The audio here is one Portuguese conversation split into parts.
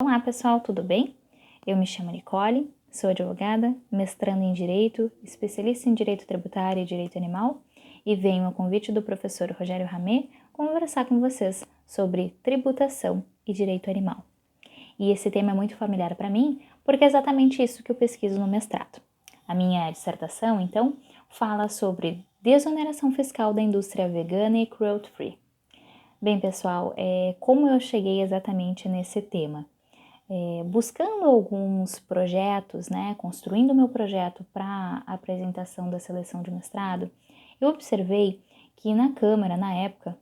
Olá pessoal, tudo bem? Eu me chamo Nicole, sou advogada, mestranda em Direito, especialista em Direito Tributário e Direito Animal e venho a convite do professor Rogério Ramé conversar com vocês sobre tributação e direito animal. E esse tema é muito familiar para mim porque é exatamente isso que eu pesquiso no mestrado. A minha dissertação, então, fala sobre desoneração fiscal da indústria vegana e cruelty-free. Bem pessoal, como eu cheguei exatamente nesse tema? Buscando alguns projetos, construindo meu projeto para a apresentação da seleção de mestrado, eu observei que na Câmara, na época,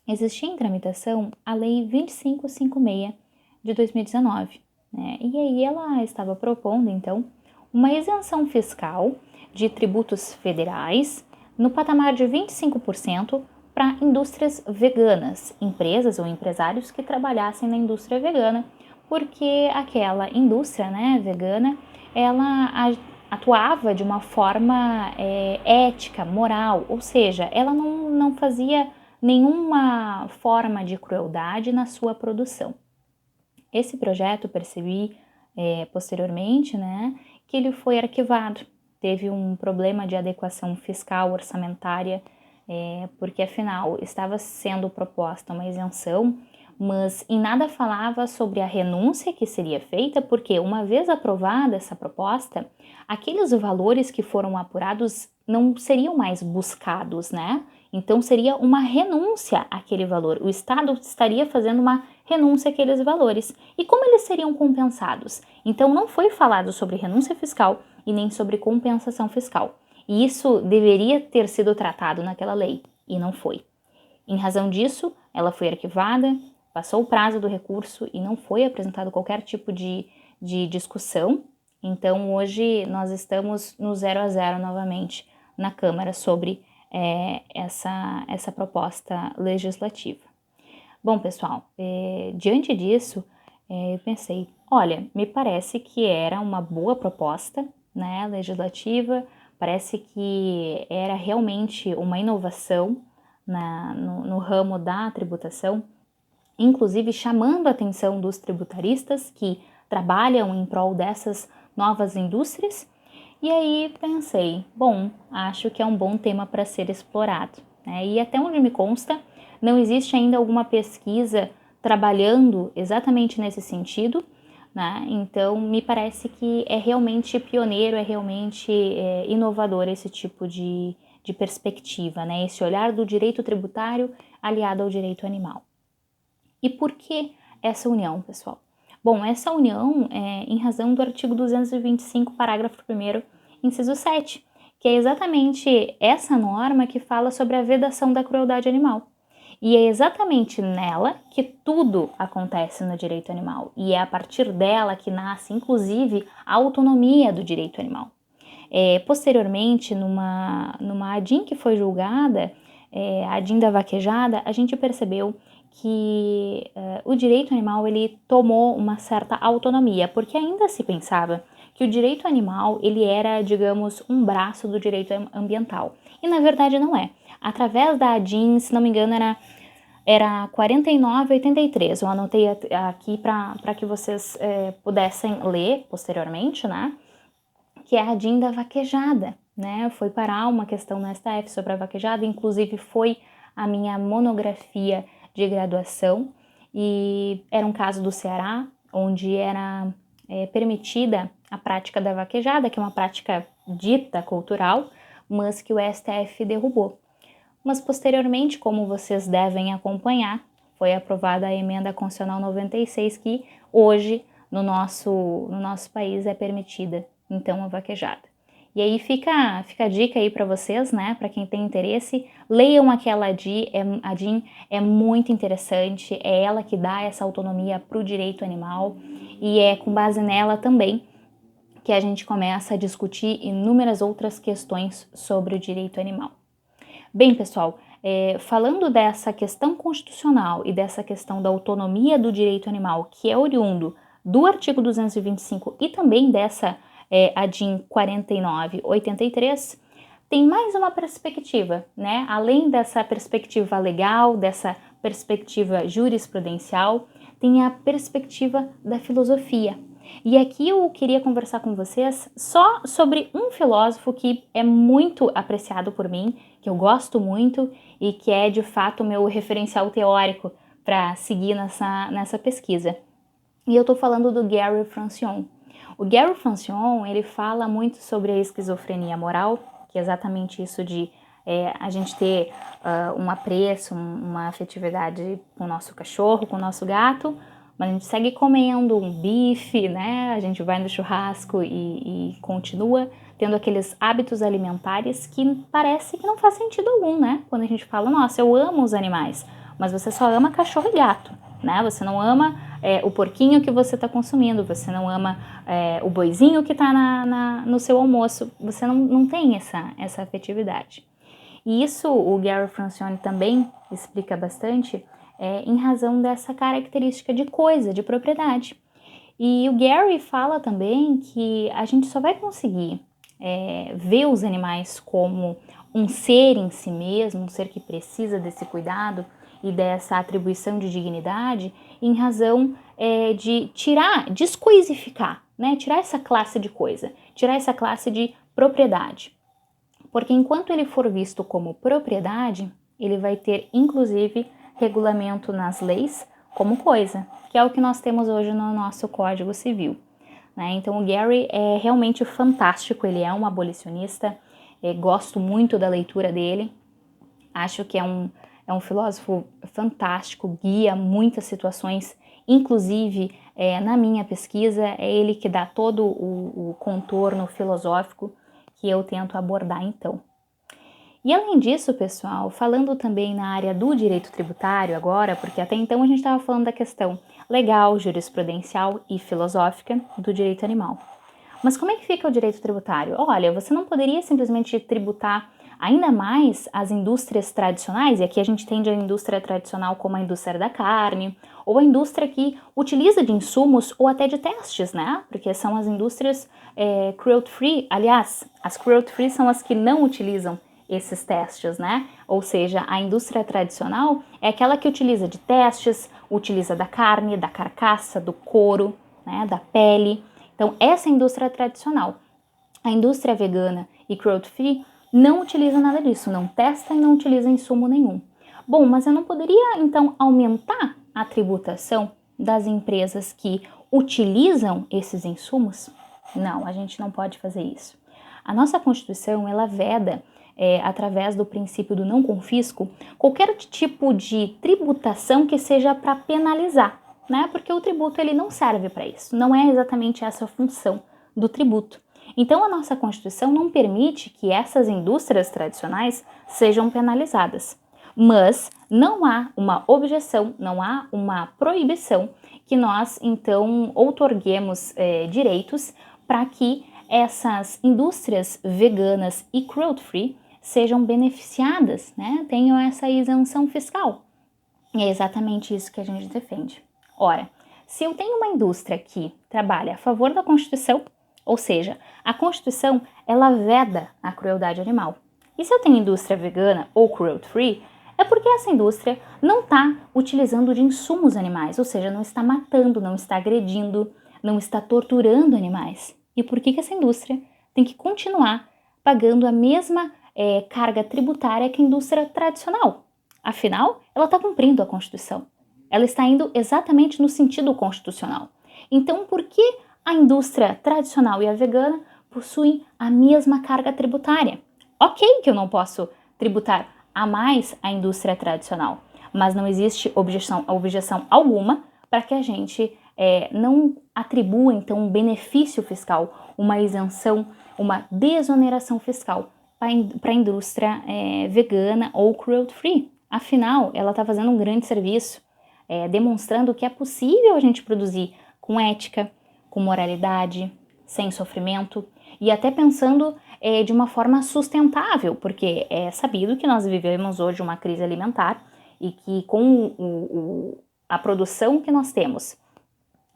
existia em tramitação a Lei 2556 de 2019, E aí ela estava propondo, então, uma isenção fiscal de tributos federais no patamar de 25% para indústrias veganas, empresas ou empresários que trabalhassem na indústria vegana, porque aquela indústria vegana, ela atuava de uma forma ética, moral, ou seja, ela não fazia nenhuma forma de crueldade na sua produção. Esse projeto percebi posteriormente, que ele foi arquivado, teve um problema de adequação fiscal orçamentária, porque afinal estava sendo proposta uma isenção, mas em nada falava sobre a renúncia que seria feita, porque uma vez aprovada essa proposta, aqueles valores que foram apurados não seriam mais buscados, Então seria uma renúncia àquele valor. O Estado estaria fazendo uma renúncia àqueles valores. E como eles seriam compensados? Então não foi falado sobre renúncia fiscal e nem sobre compensação fiscal. E isso deveria ter sido tratado naquela lei, e não foi. Em razão disso, ela foi arquivada, passou o prazo do recurso e não foi apresentado qualquer tipo de discussão. Então hoje nós estamos no 0-0 novamente na Câmara sobre essa proposta legislativa. Bom, pessoal, diante disso, eu pensei, olha, me parece que era uma boa proposta, legislativa, parece que era realmente uma inovação no ramo da tributação, inclusive chamando a atenção dos tributaristas que trabalham em prol dessas novas indústrias. E aí pensei, bom, acho que é um bom tema para ser explorado, E até onde me consta, não existe ainda alguma pesquisa trabalhando exatamente nesse sentido, Então me parece que é realmente pioneiro, é realmente inovador esse tipo de perspectiva, Esse olhar do direito tributário aliado ao direito animal. E por que essa união, pessoal? Bom, essa união é em razão do artigo 225, parágrafo 1º, inciso 7, que é exatamente essa norma que fala sobre a vedação da crueldade animal. E é exatamente nela que tudo acontece no direito animal. E é a partir dela que nasce, inclusive, a autonomia do direito animal. Posteriormente, numa ADIM que foi julgada, a ADIM da vaquejada, a gente percebeu que o direito animal ele tomou uma certa autonomia, porque ainda se pensava que o direito animal ele era, digamos, um braço do direito ambiental. E na verdade não é. Através da ADIM, se não me engano, era 4983. Eu anotei aqui para que vocês pudessem ler posteriormente, que é a ADIM da vaquejada, Foi parar uma questão na STF sobre a vaquejada, inclusive foi a minha monografia de graduação, e era um caso do Ceará, onde era permitida a prática da vaquejada, que é uma prática dita cultural, mas que o STF derrubou. Mas posteriormente, como vocês devem acompanhar, foi aprovada a emenda constitucional 96, que hoje no nosso país é permitida, então, a vaquejada. E aí fica a dica aí para vocês, para quem tem interesse, leiam aquela ADIM, é muito interessante, é ela que dá essa autonomia para o direito animal, e é com base nela também que a gente começa a discutir inúmeras outras questões sobre o direito animal. Bem, pessoal, falando dessa questão constitucional e dessa questão da autonomia do direito animal, que é oriundo do artigo 225 e também dessa ADIM 4983, tem mais uma perspectiva, Além dessa perspectiva legal, dessa perspectiva jurisprudencial, tem a perspectiva da filosofia. E aqui eu queria conversar com vocês só sobre um filósofo que é muito apreciado por mim, que eu gosto muito e que é de fato o meu referencial teórico para seguir nessa pesquisa. E eu estou falando do Gary Francione. O Gary Francione, ele fala muito sobre a esquizofrenia moral, que é exatamente isso de a gente ter um apreço, uma afetividade com o nosso cachorro, com o nosso gato, mas a gente segue comendo um bife, né? A gente vai no churrasco e continua tendo aqueles hábitos alimentares que parece que não faz sentido algum, né? Quando a gente fala, nossa, eu amo os animais, mas você só ama cachorro e gato, né? Você não ama o porquinho que você está consumindo, você não ama o boizinho que está no seu almoço, você não tem essa afetividade. E isso o Gary Francione também explica bastante em razão dessa característica de coisa, de propriedade. E o Gary fala também que a gente só vai conseguir ver os animais como um ser em si mesmo, um ser que precisa desse cuidado e dessa atribuição de dignidade, em razão de descoisificar, né? Tirar essa classe de coisa, tirar essa classe de propriedade. Porque enquanto ele for visto como propriedade, ele vai ter, inclusive, regulamento nas leis como coisa, que é o que nós temos hoje no nosso Código Civil, né? Então o Gary é realmente fantástico, ele é um abolicionista, gosto muito da leitura dele, acho que é um filósofo fantástico, guia muitas situações, inclusive na minha pesquisa é ele que dá todo o contorno filosófico que eu tento abordar então. E além disso, pessoal, falando também na área do direito tributário agora, porque até então a gente estava falando da questão legal, jurisprudencial e filosófica do direito animal. Mas como é que fica o direito tributário? Olha, você não poderia simplesmente tributar ainda mais as indústrias tradicionais, e aqui a gente entende a indústria tradicional como a indústria da carne, ou a indústria que utiliza de insumos ou até de testes, né? Porque são as indústrias cruelty-free, aliás, as cruelty-free são as que não utilizam esses testes, né? Ou seja, a indústria tradicional é aquela que utiliza de testes, utiliza da carne, da carcaça, do couro, né? Da pele. Então, essa é a indústria tradicional. A indústria vegana e cruelty-free não utiliza nada disso, não testa e não utiliza insumo nenhum. Bom, mas eu não poderia, então, aumentar a tributação das empresas que utilizam esses insumos? Não, a gente não pode fazer isso. A nossa Constituição, ela veda, através do princípio do não confisco, qualquer tipo de tributação que seja para penalizar, né? Porque o tributo ele não serve para isso, não é exatamente essa a função do tributo. Então a nossa Constituição não permite que essas indústrias tradicionais sejam penalizadas, mas não há uma objeção, não há uma proibição que nós então outorguemos direitos para que essas indústrias veganas e cruelty-free sejam beneficiadas, né? Tenham essa isenção fiscal. E é exatamente isso que a gente defende. Ora, se eu tenho uma indústria que trabalha a favor da Constituição, ou seja, a Constituição, ela veda a crueldade animal. E se eu tenho indústria vegana ou cruelty-free, é porque essa indústria não está utilizando de insumos animais, ou seja, não está matando, não está agredindo, não está torturando animais. E por que essa indústria tem que continuar pagando a mesma carga tributária que a indústria tradicional? Afinal, ela está cumprindo a Constituição. Ela está indo exatamente no sentido constitucional. Então, por que a indústria tradicional e a vegana possuem a mesma carga tributária? Ok que eu não posso tributar a mais a indústria tradicional, mas não existe objeção alguma para que a gente não atribua, então, um benefício fiscal, uma isenção, uma desoneração fiscal para a indústria vegana ou cruelty-free. Afinal, ela está fazendo um grande serviço, demonstrando que é possível a gente produzir com ética, com moralidade, sem sofrimento e até pensando de uma forma sustentável, porque é sabido que nós vivemos hoje uma crise alimentar e que com a produção que nós temos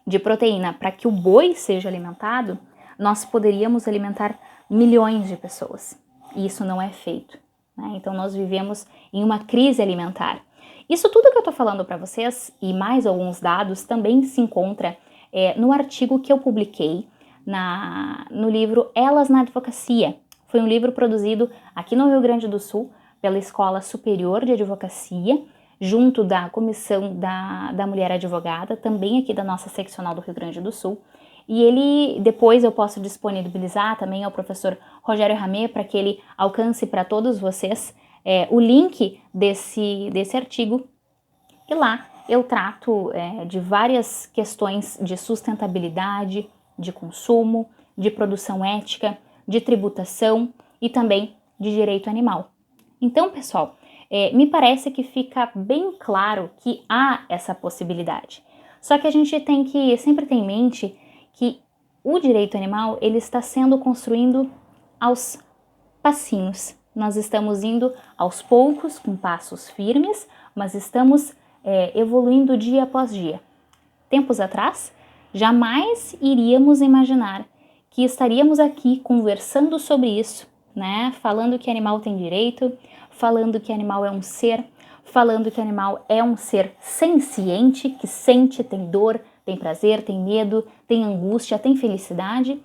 de proteína para que o boi seja alimentado, nós poderíamos alimentar milhões de pessoas. E isso não é feito, né? Então nós vivemos em uma crise alimentar. Isso tudo que eu tô falando para vocês e mais alguns dados também se encontra no artigo que eu publiquei no livro Elas na Advocacia. Foi um livro produzido aqui no Rio Grande do Sul pela Escola Superior de Advocacia, junto da Comissão da Mulher Advogada, também aqui da nossa seccional do Rio Grande do Sul. E ele, depois eu posso disponibilizar também ao professor Rogério Ramé para que ele alcance para todos vocês o link desse artigo. E lá eu trato de várias questões de sustentabilidade, de consumo, de produção ética, de tributação e também de direito animal. Então, pessoal, me parece que fica bem claro que há essa possibilidade. Só que a gente tem que sempre ter em mente que o direito animal ele está sendo construído aos passinhos. Nós estamos indo aos poucos, com passos firmes, mas estamos evoluindo dia após dia. Tempos atrás, jamais iríamos imaginar que estaríamos aqui conversando sobre isso, né? Falando que animal tem direito, falando que animal é um ser, falando que animal é um ser senciente, que sente, tem dor, tem prazer, tem medo, tem angústia, tem felicidade,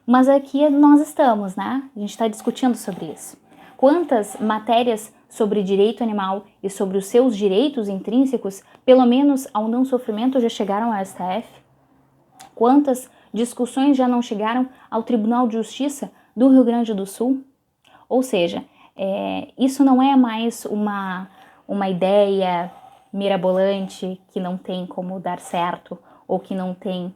mas aqui nós estamos, né? A gente está discutindo sobre isso. Quantas matérias sobre direito animal e sobre os seus direitos intrínsecos, pelo menos ao não sofrimento, já chegaram ao STF? Quantas discussões já não chegaram ao Tribunal de Justiça do Rio Grande do Sul? Ou seja, isso não é mais uma ideia mirabolante que não tem como dar certo ou que não tem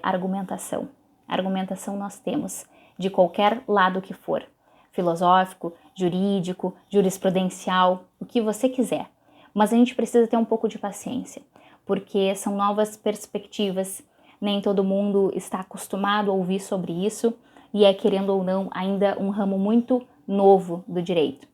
argumentação. Argumentação nós temos, de qualquer lado que for. Filosófico, jurídico, jurisprudencial, o que você quiser. Mas a gente precisa ter um pouco de paciência, porque são novas perspectivas, nem todo mundo está acostumado a ouvir sobre isso e querendo ou não, ainda um ramo muito novo do direito.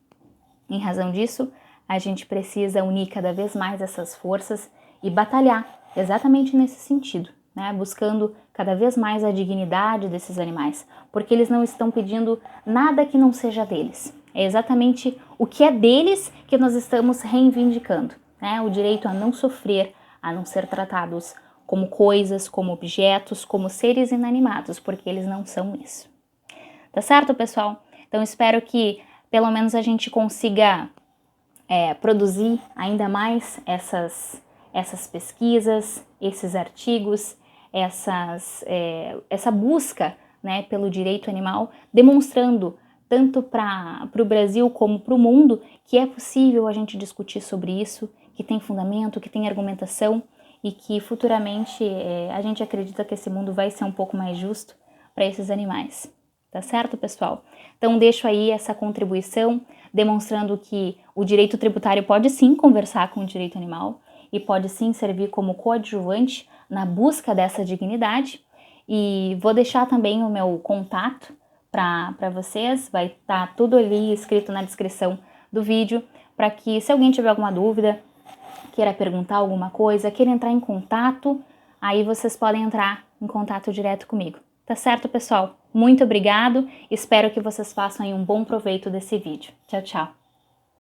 Em razão disso, a gente precisa unir cada vez mais essas forças e batalhar exatamente nesse sentido, né? Buscando cada vez mais a dignidade desses animais, porque eles não estão pedindo nada que não seja deles. É exatamente o que é deles que nós estamos reivindicando, né? O direito a não sofrer, a não ser tratados como coisas, como objetos, como seres inanimados, porque eles não são isso. Tá certo, pessoal? Então espero que pelo menos a gente consiga produzir ainda mais essas pesquisas, esses artigos, essa busca, né, pelo direito animal, demonstrando tanto para o Brasil como para o mundo que é possível a gente discutir sobre isso, que tem fundamento, que tem argumentação e que futuramente a gente acredita que esse mundo vai ser um pouco mais justo para esses animais. Tá certo, pessoal? Então deixo aí essa contribuição demonstrando que o direito tributário pode sim conversar com o direito animal e pode sim servir como coadjuvante na busca dessa dignidade. E vou deixar também o meu contato para vocês, vai estar tudo ali escrito na descrição do vídeo, para que se alguém tiver alguma dúvida, queira perguntar alguma coisa, queira entrar em contato, aí vocês podem entrar em contato direto comigo. Tá certo, pessoal? Muito obrigado, espero que vocês façam aí um bom proveito desse vídeo. Tchau, tchau!